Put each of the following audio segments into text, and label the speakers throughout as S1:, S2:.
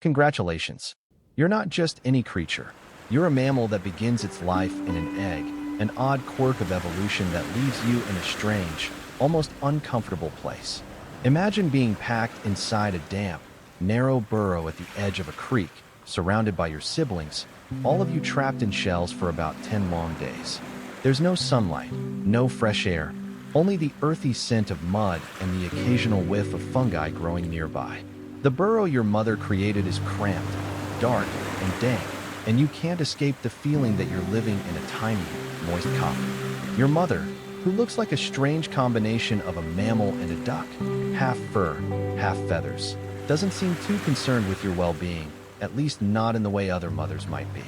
S1: Congratulations. You're not just any creature. You're a mammal that begins its life in an egg, an odd quirk of evolution that leaves you in a strange, almost uncomfortable place. Imagine being packed inside a damp, narrow burrow at the edge of a creek, surrounded by your siblings, all of you trapped in shells for about 10 long days. There's no sunlight, no fresh air, only the earthy scent of mud and the occasional whiff of fungi growing nearby. The burrow your mother created is cramped, dark, and dank, and you can't escape the feeling that you're living in a tiny, moist coffin. Your mother, who looks like a strange combination of a mammal and a duck, half fur, half feathers, doesn't seem too concerned with your well-being, at least not in the way other mothers might be.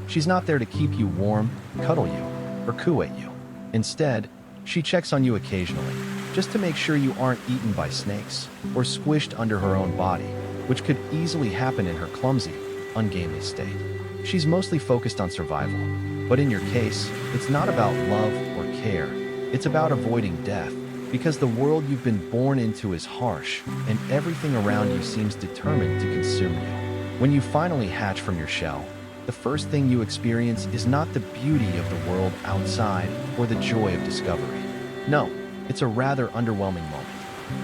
S1: She's not there to keep you warm, cuddle you, or coo at you. Instead, she checks on you occasionally, just to make sure you aren't eaten by snakes or squished under her own body, which could easily happen in her clumsy, ungainly state. She's mostly focused on survival, but in your case, it's not about love or care. It's about avoiding death, because the world you've been born into is harsh, and everything around you seems determined to consume you. When you finally hatch from your shell, the first thing you experience is not the beauty of the world outside or the joy of discovery. No, it's a rather underwhelming moment.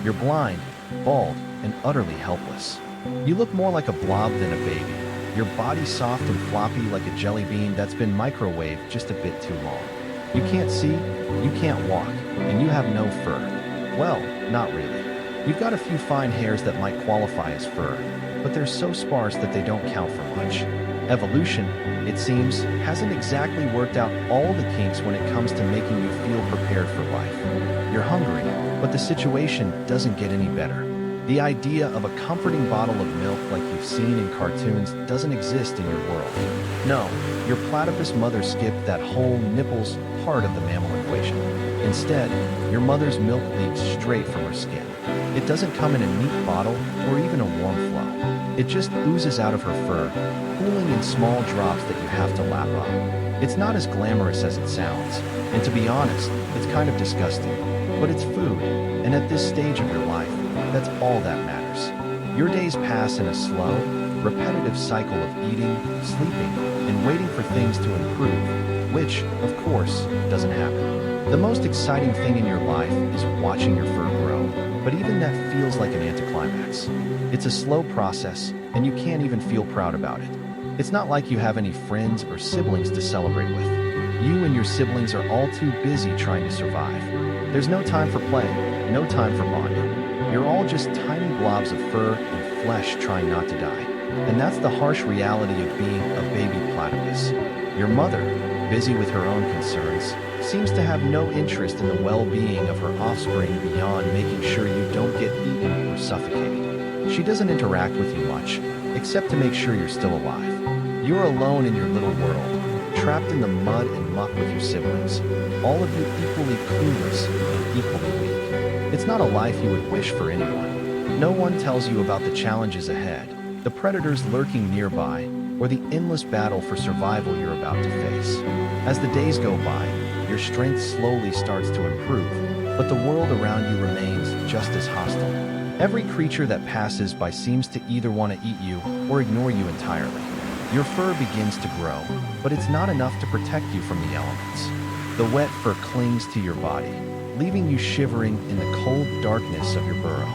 S1: You're blind, bald, and utterly helpless. You look more like a blob than a baby, your body soft and floppy like a jelly bean that's been microwaved just a bit too long. You can't see, you can't walk, and you have no fur. Well, not really. You've got a few fine hairs that might qualify as fur, but they're so sparse that they don't count for much. Evolution, it seems, hasn't exactly worked out all the kinks when it comes to making you feel prepared for life. You're hungry, but the situation doesn't get any better. The idea of a comforting bottle of milk like you've seen in cartoons doesn't exist in your world. No, your platypus mother skipped that whole nipples part of the mammal equation. Instead, your mother's milk leaks straight from her skin. It doesn't come in a neat bottle or even a warm flow. It just oozes out of her fur, pooling in small drops that you have to lap up. It's not as glamorous as it sounds, and to be honest, it's kind of disgusting. But it's food, and at this stage of your life, that's all that matters. Your days pass in a slow, repetitive cycle of eating, sleeping, and waiting for things to improve, which, of course, doesn't happen. The most exciting thing in your life is watching your fur grow, but even that feels like an anticlimax. It's a slow process, and you can't even feel proud about it. It's not like you have any friends or siblings to celebrate with. You and your siblings are all too busy trying to survive. There's no time for play, no time for bonding. You're all just tiny blobs of fur and flesh trying not to die. And that's the harsh reality of being a baby platypus. Your mother, busy with her own concerns, seems to have no interest in the well-being of her offspring beyond making sure you don't get eaten or suffocated. She doesn't interact with you much, except to make sure you're still alive. You're alone in your little world, trapped in the mud and muck with your siblings, all of you equally clueless and equally weak. It's not a life you would wish for anyone. No one tells you about the challenges ahead, the predators lurking nearby, or the endless battle for survival you're about to face. As the days go by, your strength slowly starts to improve, but the world around you remains just as hostile. Every creature that passes by seems to either want to eat you or ignore you entirely. Your fur begins to grow, but it's not enough to protect you from the elements. The wet fur clings to your body, leaving you shivering in the cold darkness of your burrow.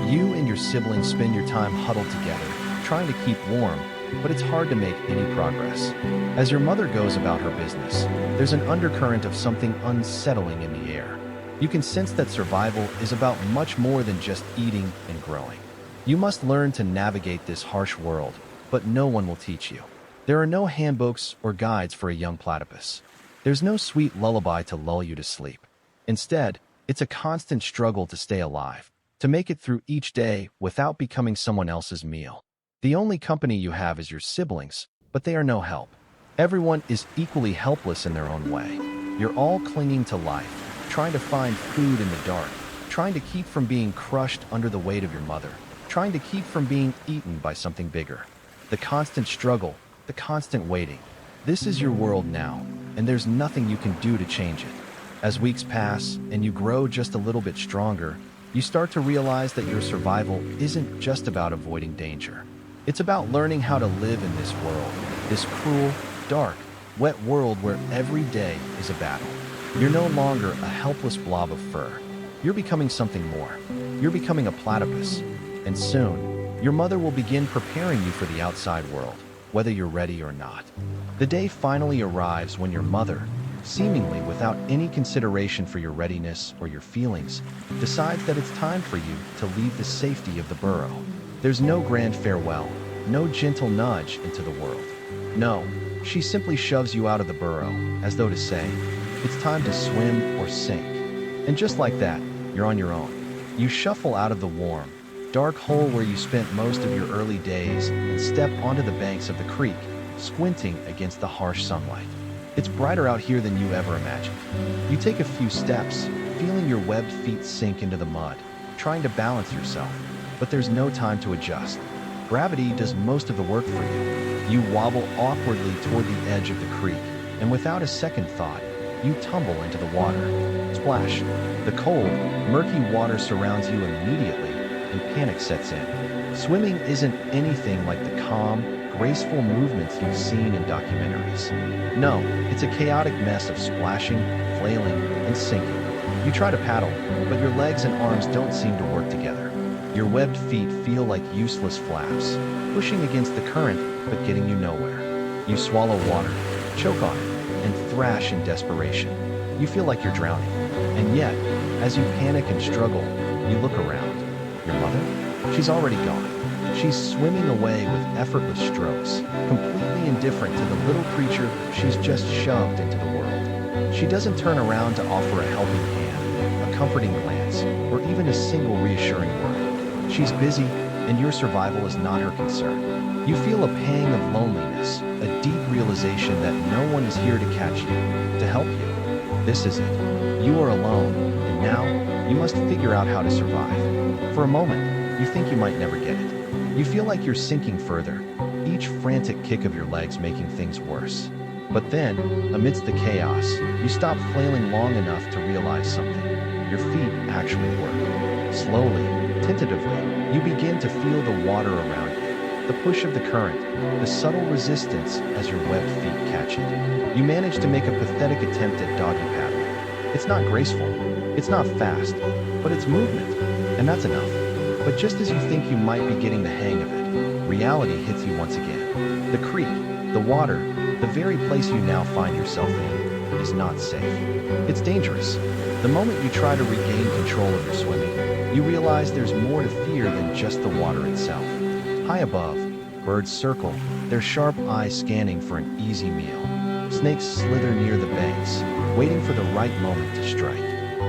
S1: You and your siblings spend your time huddled together, trying to keep warm, but it's hard to make any progress. As your mother goes about her business, there's an undercurrent of something unsettling in the air. You can sense that survival is about much more than just eating and growing. You must learn to navigate this harsh world, but no one will teach you. There are no handbooks or guides for a young platypus. There's no sweet lullaby to lull you to sleep. Instead, it's a constant struggle to stay alive, to make it through each day without becoming someone else's meal. The only company you have is your siblings, but they are no help. Everyone is equally helpless in their own way. You're all clinging to life, trying to find food in the dark, trying to keep from being crushed under the weight of your mother, trying to keep from being eaten by something bigger. The constant struggle, the constant waiting. This is your world now, and there's nothing you can do to change it. As weeks pass and you grow just a little bit stronger, you start to realize that your survival isn't just about avoiding danger. It's about learning how to live in this world, this cruel, dark, wet world where every day is a battle. You're no longer a helpless blob of fur. You're becoming something more. You're becoming a platypus. And soon, your mother will begin preparing you for the outside world, whether you're ready or not. The day finally arrives when your mother, seemingly without any consideration for your readiness or your feelings, decides that it's time for you to leave the safety of the burrow. There's no grand farewell, no gentle nudge into the world. No, she simply shoves you out of the burrow, as though to say, it's time to swim or sink. And just like that, you're on your own. You shuffle out of the warm, dark hole where you spent most of your early days and step onto the banks of the creek, squinting against the harsh sunlight. It's brighter out here than you ever imagined. You take a few steps, feeling your webbed feet sink into the mud, trying to balance yourself, but there's no time to adjust. Gravity does most of the work for you. You wobble awkwardly toward the edge of the creek, and without a second thought, you tumble into the water. Splash! The cold, murky water surrounds you immediately, and panic sets in. Swimming isn't anything like the calm, graceful movements you've seen in documentaries. No, it's a chaotic mess of splashing, flailing, and sinking. You try to paddle, but your legs and arms don't seem to work together. Your webbed feet feel like useless flaps, pushing against the current, but getting you nowhere. You swallow water, choke on it, and thrash in desperation. You feel like you're drowning. And yet, as you panic and struggle, you look around. Your mother? She's already gone. She's swimming away with effortless strokes, completely indifferent to the little creature she's just shoved into the world. She doesn't turn around to offer a helping hand, a comforting glance, or even a single reassuring word. She's busy, and your survival is not her concern. You feel a pang of loneliness, a deep realization that no one is here to catch you, to help you. This is it. You are alone, and now you must figure out how to survive. For a moment, you think you might never get it. You feel like you're sinking further, each frantic kick of your legs making things worse. But then, amidst the chaos, you stop flailing long enough to realize something. Your feet actually work. Slowly, tentatively, you begin to feel the water around you, the push of the current, the subtle resistance as your webbed feet catch it. You manage to make a pathetic attempt at doggy paddling. It's not graceful, it's not fast, but it's movement, and that's enough. But just as you think you might be getting the hang of it, reality hits you once again. The creek, the water, the very place you now find yourself in, is not safe. It's dangerous. The moment you try to regain control of your swimming, you realize there's more to fear than just the water itself. High above, birds circle, their sharp eyes scanning for an easy meal. Snakes slither near the banks, waiting for the right moment to strike.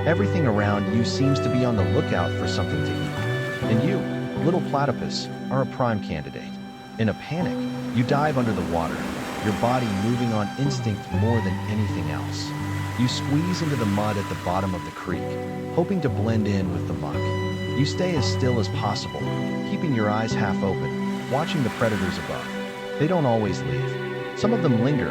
S1: Everything around you seems to be on the lookout for something to eat. And you, little platypus, are a prime candidate. In a panic, you dive under the water, your body moving on instinct more than anything else. You squeeze into the mud at the bottom of the creek, hoping to blend in with the muck. You stay as still as possible, keeping your eyes half open, watching the predators above. They don't always leave. Some of them linger,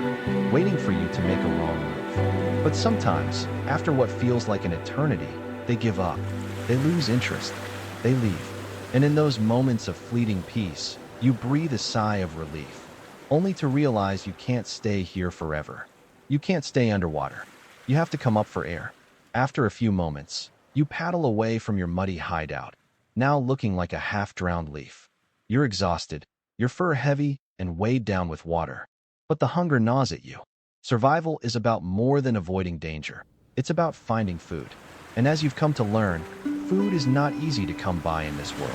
S1: waiting for you to make a wrong move. But sometimes, after what feels like an eternity, they give up. They lose interest. They leave. And in those moments of fleeting peace, you breathe a sigh of relief, only to realize you can't stay here forever. You can't stay underwater. You have to come up for air. After a few moments, you paddle away from your muddy hideout, now looking like a half-drowned leaf. You're exhausted, your fur heavy and weighed down with water. But the hunger gnaws at you. Survival is about more than avoiding danger. It's about finding food. And as you've come to learn, food is not easy to come by in this world.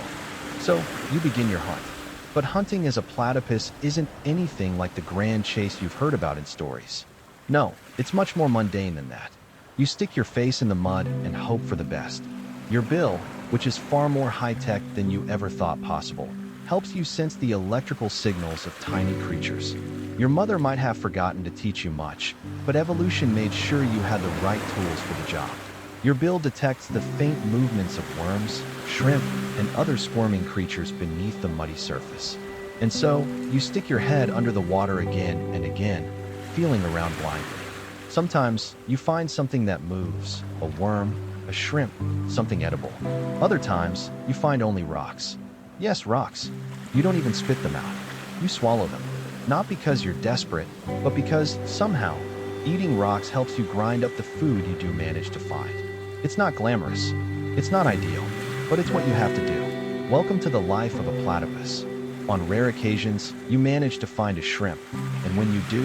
S1: So, you begin your hunt. But hunting as a platypus isn't anything like the grand chase you've heard about in stories. No, it's much more mundane than that. You stick your face in the mud and hope for the best. Your bill, which is far more high-tech than you ever thought possible, helps you sense the electrical signals of tiny creatures. Your mother might have forgotten to teach you much, but evolution made sure you had the right tools for the job. Your bill detects the faint movements of worms, shrimp, and other squirming creatures beneath the muddy surface. And so, you stick your head under the water again and again, feeling around blindly. Sometimes, you find something that moves, a worm, a shrimp, something edible. Other times, you find only rocks. Yes, rocks. You don't even spit them out. You swallow them. Not because you're desperate, but because, somehow, eating rocks helps you grind up the food you do manage to find. It's not glamorous. It's not ideal, but it's what you have to do. Welcome to the life of a platypus. On rare occasions, you manage to find a shrimp, and when you do,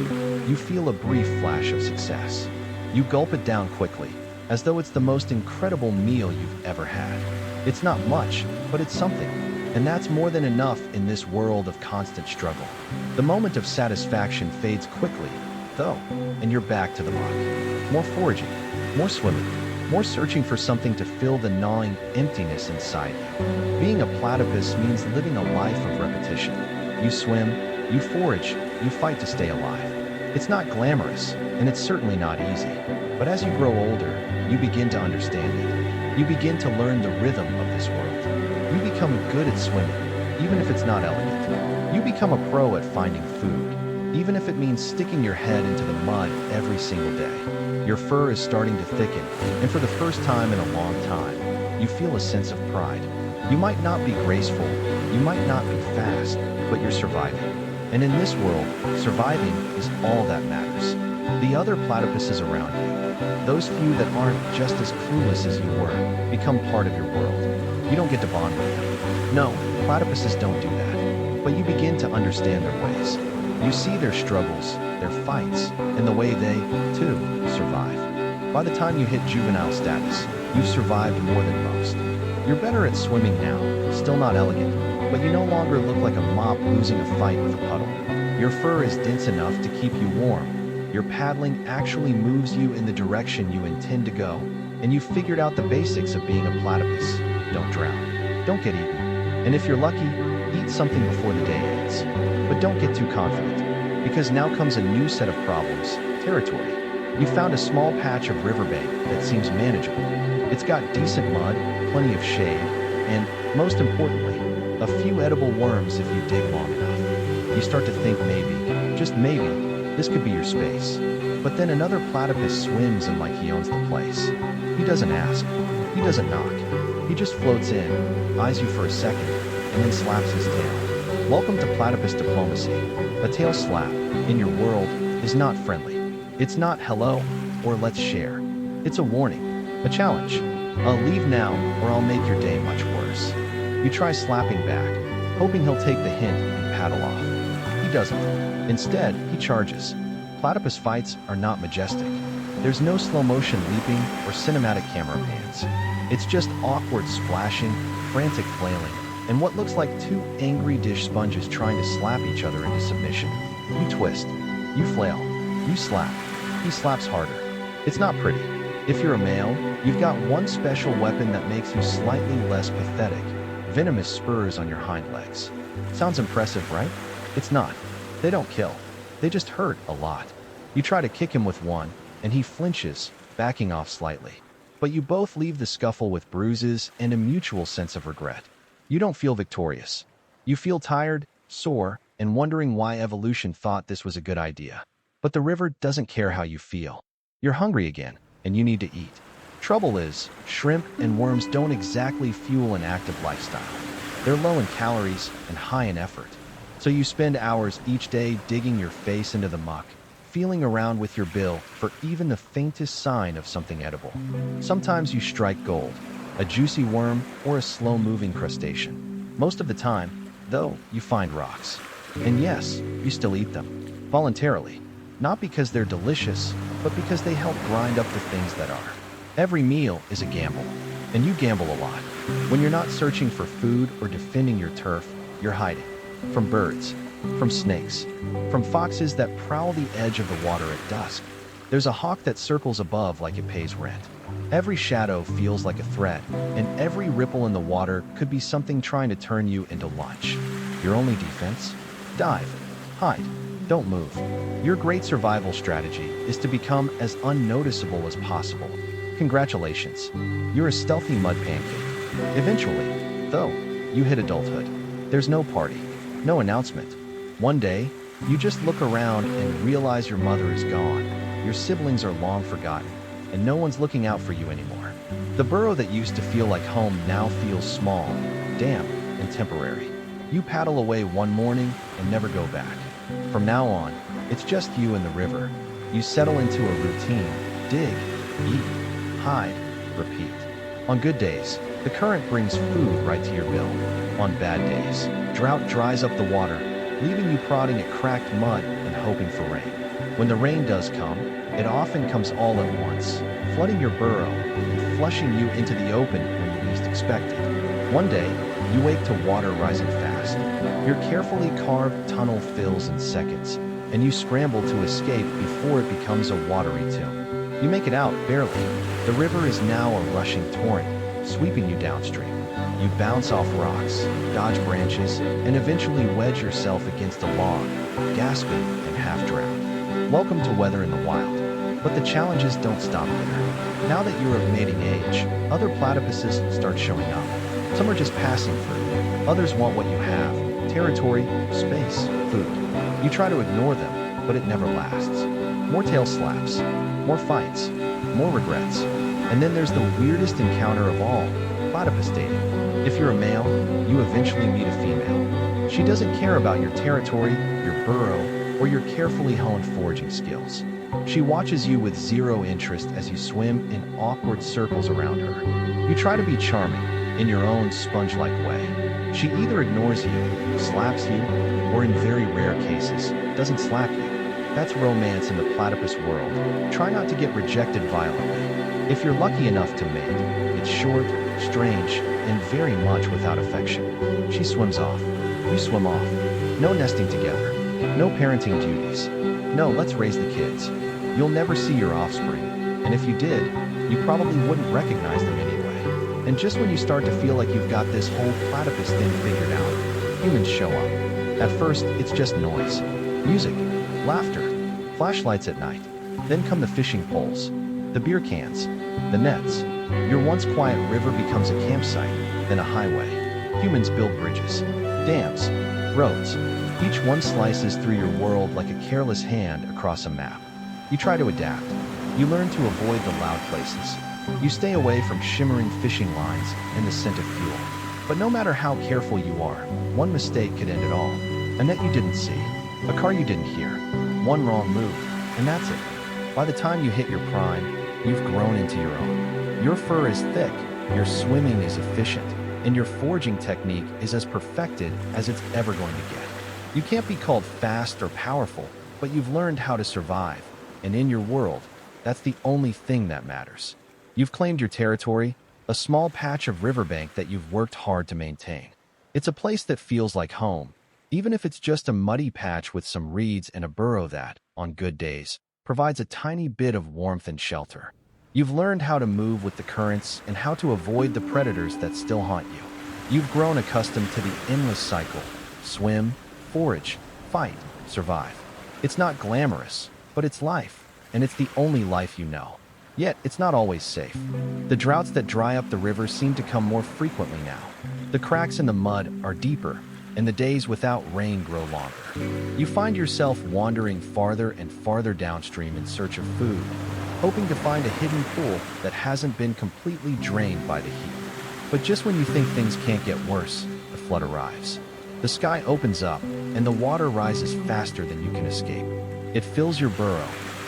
S1: you feel a brief flash of success. You gulp it down quickly, as though it's the most incredible meal you've ever had. It's not much, but it's something, and that's more than enough in this world of constant struggle. The moment of satisfaction fades quickly, though, and you're back to the muck. More foraging, more swimming, more searching for something to fill the gnawing emptiness inside you. Being a platypus means living a life of repetition. You swim, you forage, you fight to stay alive. It's not glamorous, and it's certainly not easy. But as you grow older, you begin to understand it. You begin to learn the rhythm of this world. You become good at swimming, even if it's not elegant. You become a pro at finding food, even if it means sticking your head into the mud every single day. Your fur is starting to thicken, and for the first time in a long time, you feel a sense of pride. You might not be graceful, you might not be fast, but you're surviving. And in this world, surviving is all that matters. The other platypuses around you, those few that aren't just as clueless as you were, become part of your world. You don't get to bond with them. No, platypuses don't do that. But you begin to understand their ways. You see their struggles, their fights, and the way they, too, survive. By the time you hit juvenile status, you've survived more than most. You're better at swimming now, still not elegant, but you no longer look like a mop losing a fight with a puddle. Your fur is dense enough to keep you warm. Your paddling actually moves you in the direction you intend to go, and you've figured out the basics of being a platypus. Don't drown. Don't get eaten. And if you're lucky, eat something before the day ends. But don't get too confident, because now comes a new set of problems, territory. You found a small patch of riverbank that seemes manageable. It's got decent mud, plenty of shade, and, most importantly, a few edible worms if you dig long enough. You start to think maybe, just maybe, this could be your space. But then another platypus swims in like he owns the place. He doesn't ask. He doesn't knock. He just floats in, eyes you for a second, and then slaps his tail. Welcome to platypus diplomacy. A tail slap, in your world, is not friendly. It's not hello or let's share. It's a warning, a challenge. I'll leave now or I'll make your day much worse. You try slapping back, hoping he'll take the hint and paddle off. He doesn't. Instead, he charges. Platypus fights are not majestic. There's no slow-motion leaping or cinematic camera pans. It's just awkward splashing, frantic flailing, and what looks like two angry dish sponges trying to slap each other into submission. You twist. You flail. You slap. He slaps harder. It's not pretty. If you're a male, you've got one special weapon that makes you slightly less pathetic. Venomous spurs on your hind legs. Sounds impressive, right? It's not. They don't kill. They just hurt a lot. You try to kick him with one, and he flinches, backing off slightly. But you both leave the scuffle with bruises and a mutual sense of regret. You don't feel victorious. You feel tired, sore, and wondering why evolution thought this was a good idea. But the river doesn't care how you feel. You're hungry again, and you need to eat. Trouble is, shrimp and worms don't exactly fuel an active lifestyle. They're low in calories and high in effort. So you spend hours each day digging your face into the muck, feeling around with your bill for even the faintest sign of something edible. Sometimes you strike gold, a juicy worm or a slow-moving crustacean. Most of the time, though, you find rocks. And yes, you still eat them, voluntarily. Not because they're delicious, but because they help grind up the things that are. Every meal is a gamble, and you gamble a lot. When you're not searching for food or defending your turf, you're hiding. From birds, from snakes, from foxes that prowl the edge of the water at dusk. There's a hawk that circles above like it pays rent. Every shadow feels like a threat, and every ripple in the water could be something trying to turn you into lunch. Your only defense? Dive. Hide. Don't move. Your great survival strategy is to become as unnoticeable as possible. Congratulations. You're a stealthy mud pancake. Eventually, though, you hit adulthood. There's no party, no announcement. One day, you just look around and realize your mother is gone. Your siblings are long forgotten, and no one's looking out for you anymore. The burrow that used to feel like home now feels small, damp, and temporary. You paddle away one morning and never go back. From now on, it's just you and the river. You settle into a routine: dig, eat, hide, repeat. On good days, the current brings food right to your bill. On bad days, drought dries up the water, leaving you prodding at cracked mud and hoping for rain. When the rain does come, it often comes all at once, flooding your burrow and flushing you into the open when you least expect it. One day, you wake to water rising fast. Your carefully carved tunnel fills in seconds, and you scramble to escape before it becomes a watery tomb. You make it out, barely. The river is now a rushing torrent, sweeping you downstream. You bounce off rocks, dodge branches, and eventually wedge yourself against a log, gasping and half-drowned. Welcome to weather in the wild. But the challenges don't stop there. Now that you're of mating age, other platypuses start showing up. Some are just passing through. Others want what you have: territory, space, food. You try to ignore them, but it never lasts. More tail slaps, more fights, more regrets. And then there's the weirdest encounter of all: platypus dating. If you're a male, you eventually meet a female. She doesn't care about your territory, your burrow, or your carefully honed foraging skills. She watches you with zero interest as you swim in awkward circles around her. You try to be charming, in your own sponge-like way. She either ignores you, slaps you, or in very rare cases, doesn't slap you. That's romance in the platypus world. Try not to get rejected violently. If you're lucky enough to mate, it's short, strange, and very much without affection. She swims off. You swim off. No nesting together. No parenting duties. No, let's raise the kids. You'll never see your offspring. And if you did, you probably wouldn't recognize them anyway. And just when you start to feel like you've got this whole platypus thing figured out, humans show up. At first, it's just noise. Music, laughter, flashlights at night. Then come the fishing poles, the beer cans, the nets. Your once quiet river becomes a campsite, then a highway. Humans build bridges, dams, roads. Each one slices through your world like a careless hand across a map. You try to adapt. You learn to avoid the loud places. You stay away from shimmering fishing lines and the scent of fuel. But no matter how careful you are, one mistake could end it all. A net you didn't see, a car you didn't hear, one wrong move, and that's it. By the time you hit your prime, you've grown into your own. Your fur is thick, your swimming is efficient, and your foraging technique is as perfected as it's ever going to get. You can't be called fast or powerful, but you've learned how to survive, and in your world, that's the only thing that matters. You've claimed your territory, a small patch of riverbank that you've worked hard to maintain. It's a place that feels like home, even if it's just a muddy patch with some reeds and a burrow that, on good days, provides a tiny bit of warmth and shelter. You've learned how to move with the currents and how to avoid the predators that still haunt you. You've grown accustomed to the endless cycle: swim, forage, fight, survive. It's not glamorous, but it's life, and it's the only life you know. Yet, it's not always safe. The droughts that dry up the river seem to come more frequently now. The cracks in the mud are deeper, and the days without rain grow longer. You find yourself wandering farther and farther downstream in search of food, hoping to find a hidden pool that hasn't been completely drained by the heat. But just when you think things can't get worse, the flood arrives. The sky opens up, and the water rises faster than you can escape. It fills your burrow,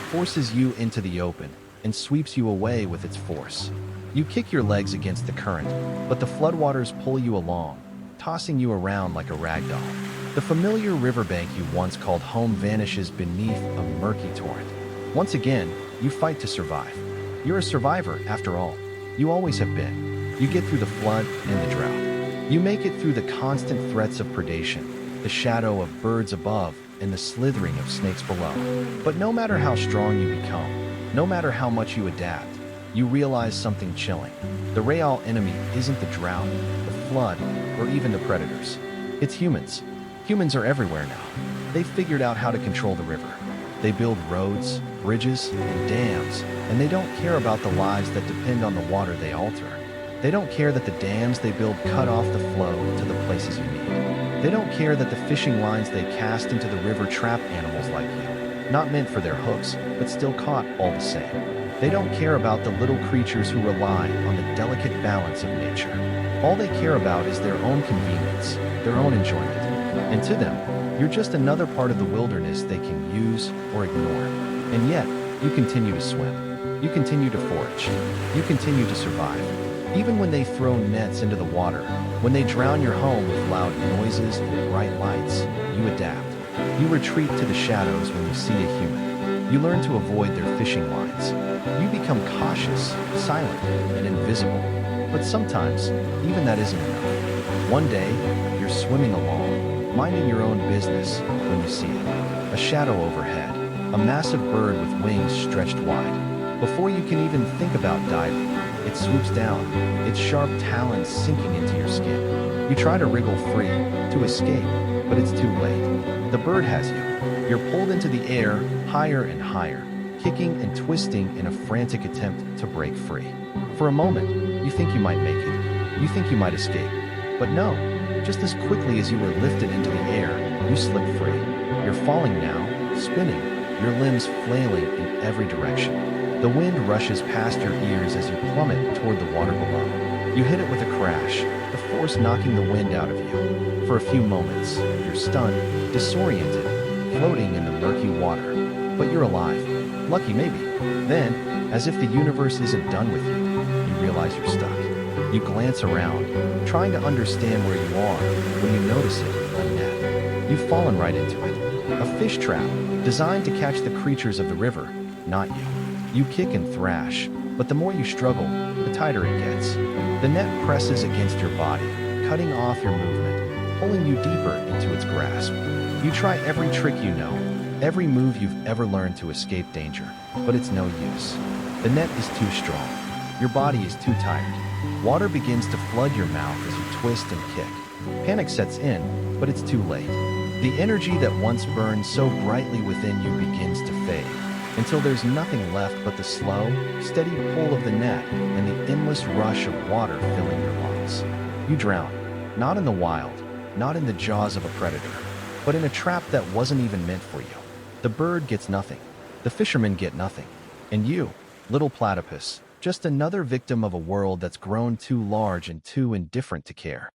S1: forces you into the open, and sweeps you away with its force. You kick your legs against the current, but the floodwaters pull you along, tossing you around like a rag doll. The familiar riverbank you once called home vanishes beneath a murky torrent. Once again, you fight to survive. You're a survivor, after all. You always have been. You get through the flood and the drought. You make it through the constant threats of predation, the shadow of birds above, and the slithering of snakes below. But no matter how strong you become, no matter how much you adapt, you realize something chilling. The real enemy isn't the drought, the flood, or even the predators. It's humans. Humans are everywhere now. They've figured out how to control the river. They build roads, bridges, and dams, and they don't care about the lives that depend on the water they alter. They don't care that the dams they build cut off the flow to the places you need. They don't care that the fishing lines they cast into the river trap animals like you, not meant for their hooks, but still caught all the same. They don't care about the little creatures who rely on the delicate balance of nature. All they care about is their own convenience, their own enjoyment. And to them, you're just another part of the wilderness they can use or ignore. And yet, you continue to swim. You continue to forage. You continue to survive. Even when they throw nets into the water, when they drown your home with loud noises and bright lights, you adapt. You retreat to the shadows when you see a human. You learn to avoid their fishing lines. You become cautious, silent, and invisible. But sometimes, even that isn't enough. One day, you're swimming along, minding your own business, when you see it. A shadow overhead, a massive bird with wings stretched wide. Before you can even think about diving, it swoops down, its sharp talons sinking into your skin. You try to wriggle free, to escape, but it's too late. The bird has you. You're pulled into the air, higher and higher, kicking and twisting in a frantic attempt to break free. For a moment, you think you might make it. You think you might escape. But no, just as quickly as you were lifted into the air, you slip free. You're falling now, spinning, your limbs flailing in every direction. The wind rushes past your ears as you plummet toward the water below. You hit it with a crash, the force knocking the wind out of you. For a few moments, you're stunned, disoriented, floating in the murky water. But you're alive. Lucky maybe. Then, as if the universe isn't done with you, you realize you're stuck. You glance around, trying to understand where you are, when you notice it, a net. You've fallen right into it. A fish trap, designed to catch the creatures of the river, not you. You kick and thrash, but the more you struggle, the tighter it gets. The net presses against your body, cutting off your movement, pulling you deeper into its grasp. You try every trick you know, every move you've ever learned to escape danger, but it's no use. The net is too strong. Your body is too tired. Water begins to flood your mouth as you twist and kick. Panic sets in, but it's too late. The energy that once burned so brightly within you begins to fade, until there's nothing left but the slow, steady pull of the net and the endless rush of water filling your lungs. You drown, not in the wild, not in the jaws of a predator, but in a trap that wasn't even meant for you. The bird gets nothing, the fishermen get nothing, and you, little platypus, just another victim of a world that's grown too large and too indifferent to care.